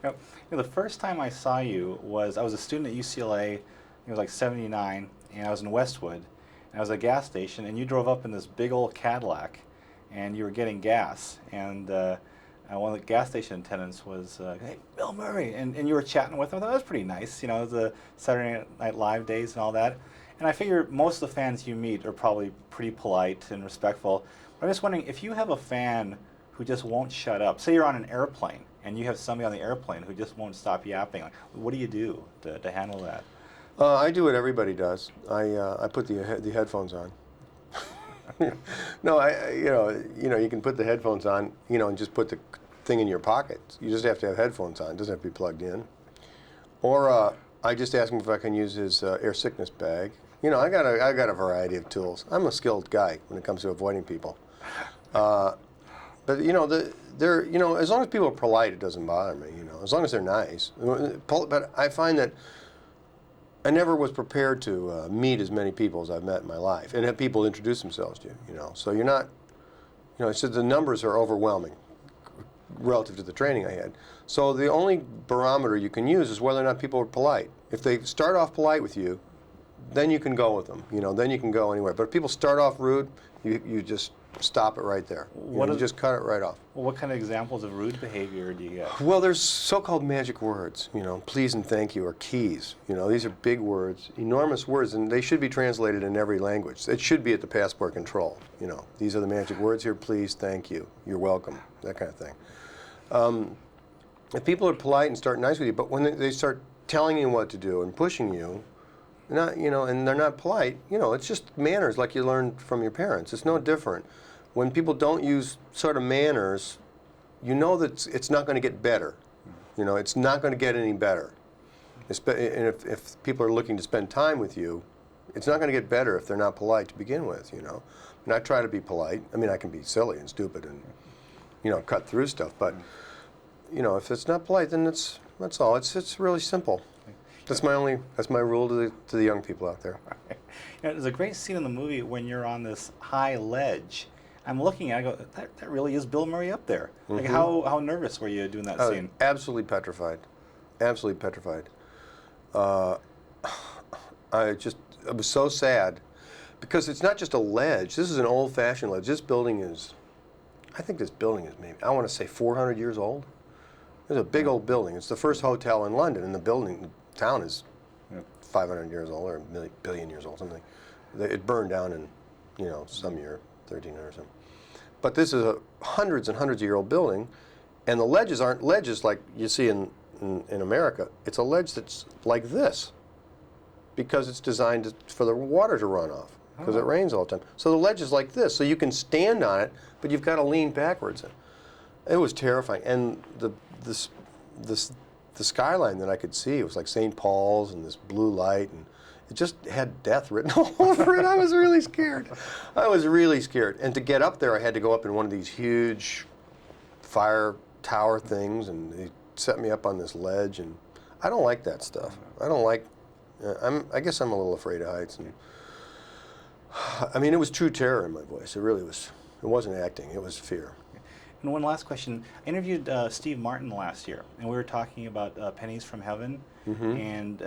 The first time I saw you was I was a student at UCLA. It was like '79, and I was in Westwood. And I was at a gas station, and you drove up in this big old Cadillac, and you were getting gas. And one of the gas station attendants was, "Hey, Bill Murray," and you were chatting with him. I thought that was pretty nice. The Saturday Night Live days and all that. And I figure most of the fans you meet are probably pretty polite and respectful. But I'm just wondering if you have a fan who just won't shut up. Say you're on an airplane and you have somebody on the airplane who just won't stop yapping. Like, what do you do to handle that? I do what everybody does. I put the headphones on. No, you can put the headphones on, and just put the thing in your pocket. You just have to have headphones on. It doesn't have to be plugged in. Or I just ask him if I can use his air sickness bag. I got a variety of tools. I'm a skilled guy when it comes to avoiding people. But as long as people are polite, it doesn't bother me. As long as they're nice. But I find that I never was prepared to meet as many people as I've met in my life and have people introduce themselves to you. So you're not, so the numbers are overwhelming relative to the training I had. So the only barometer you can use is whether or not people are polite. If they start off polite with you, then you can go with them. Then you can go anywhere. But if people start off rude, you just stop it right there. You just cut it right off. Well, what kind of examples of rude behavior do you get? Well, there's so-called magic words, please and thank you, or keys. These are big words, enormous words, and they should be translated in every language. It should be at the passport control. These are the magic words here, please, thank you, you're welcome, that kind of thing. If people are polite and start nice with you, but when they start telling you what to do and pushing you, and they're not polite, it's just manners like you learned from your parents. It's no different. When people don't use sort of manners, that it's not going to get better. It's not going to get any better. And if people are looking to spend time with you, it's not going to get better if they're not polite to begin with, And I try to be polite. I mean, I can be silly and stupid and, cut through stuff. But, if it's not polite, then that's all. It's really simple. That's my rule to the young people out there. There's a great scene in the movie when you're on this high ledge. I'm looking at it, I go, that really is Bill Murray up there. Mm-hmm. Like how nervous were you doing that scene? Absolutely petrified. Absolutely petrified. I was so sad because it's not just a ledge. This is an old-fashioned ledge. I think this building is maybe, I want to say 400 years old. It's a big old building. It's the first hotel in London, and the town is 500 years old or a billion years old, something. It burned down in, some year, 1300 or something. But this is a hundreds and hundreds of year old building, and the ledges aren't ledges like you see in America. It's a ledge that's like this because it's designed for the water to run off because it rains all the time. So the ledge is like this, so you can stand on it, but you've got to lean backwards. It was terrifying, and the skyline that I could see, it was like St. Paul's and this blue light, and it just had death written all over it. I was really scared. And to get up there, I had to go up in one of these huge fire tower things, and they set me up on this ledge, and I don't like that stuff. I don't like, I guess I'm a little afraid of heights. And I mean, it was true terror in my voice. It really was. It wasn't acting, it was fear. And one last question. I interviewed Steve Martin last year, and we were talking about Pennies from Heaven, and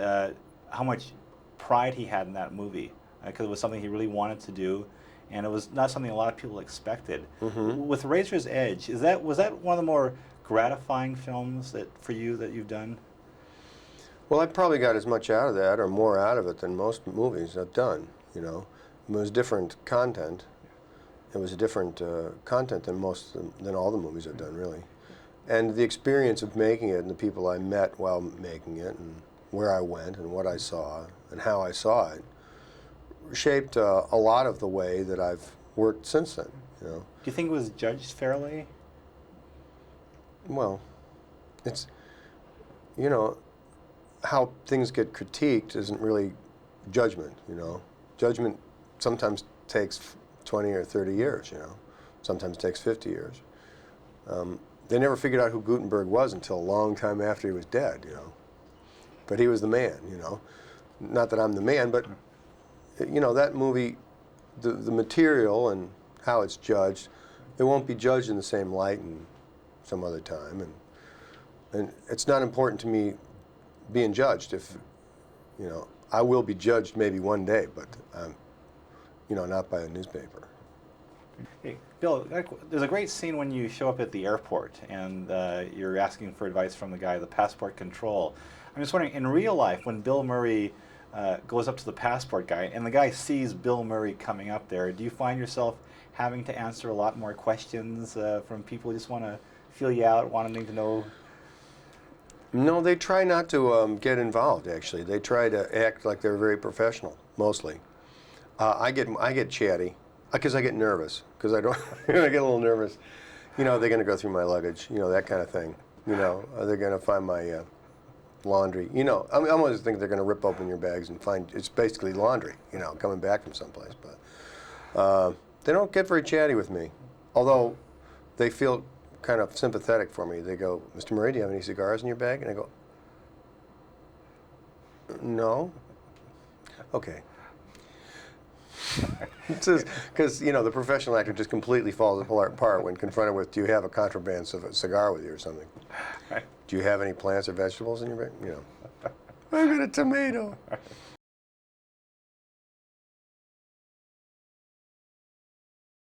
how much pride he had in that movie, because it was something he really wanted to do, and it was not something a lot of people expected. With Razor's Edge, was that one of the more gratifying films for you that you've done? Well, I probably got as much out of that, or more out of it, than most movies I've done. It was different content. It was a different content than all the movies I've done, really. And the experience of making it and the people I met while making it and where I went and what I saw and how I saw it shaped a lot of the way that I've worked since then. Do you think it was judged fairly? Well, it's, how things get critiqued isn't really judgment, Judgment sometimes takes 20 or 30 years, Sometimes it takes 50 years. They never figured out who Gutenberg was until a long time after he was dead, But he was the man, Not that I'm the man, but, that movie, the material and how it's judged, it won't be judged in the same light in some other time. And it's not important to me being judged. If, I will be judged maybe one day, but, not by a newspaper. Hey, Bill, there's a great scene when you show up at the airport and you're asking for advice from the guy at the passport control. I'm just wondering, in real life, when Bill Murray goes up to the passport guy and the guy sees Bill Murray coming up there, do you find yourself having to answer a lot more questions from people who just want to feel you out, wanting to know? No, they try not to get involved, actually. They try to act like they're very professional, mostly. I get chatty because I get nervous, because I don't I get a little nervous. They're going to go through my luggage, that kind of thing. Are they going to find my laundry? I always think they're going to rip open your bags and find it's basically laundry, coming back from someplace. But they don't get very chatty with me, although they feel kind of sympathetic for me. They go, "Mr. Murray, do you have any cigars in your bag?" And I go, "No." Okay. Because the professional actor just completely falls apart when confronted with, "Do you have a contraband cigar with you or something? Right. Do you have any plants or vegetables in your bag?" I've got a tomato.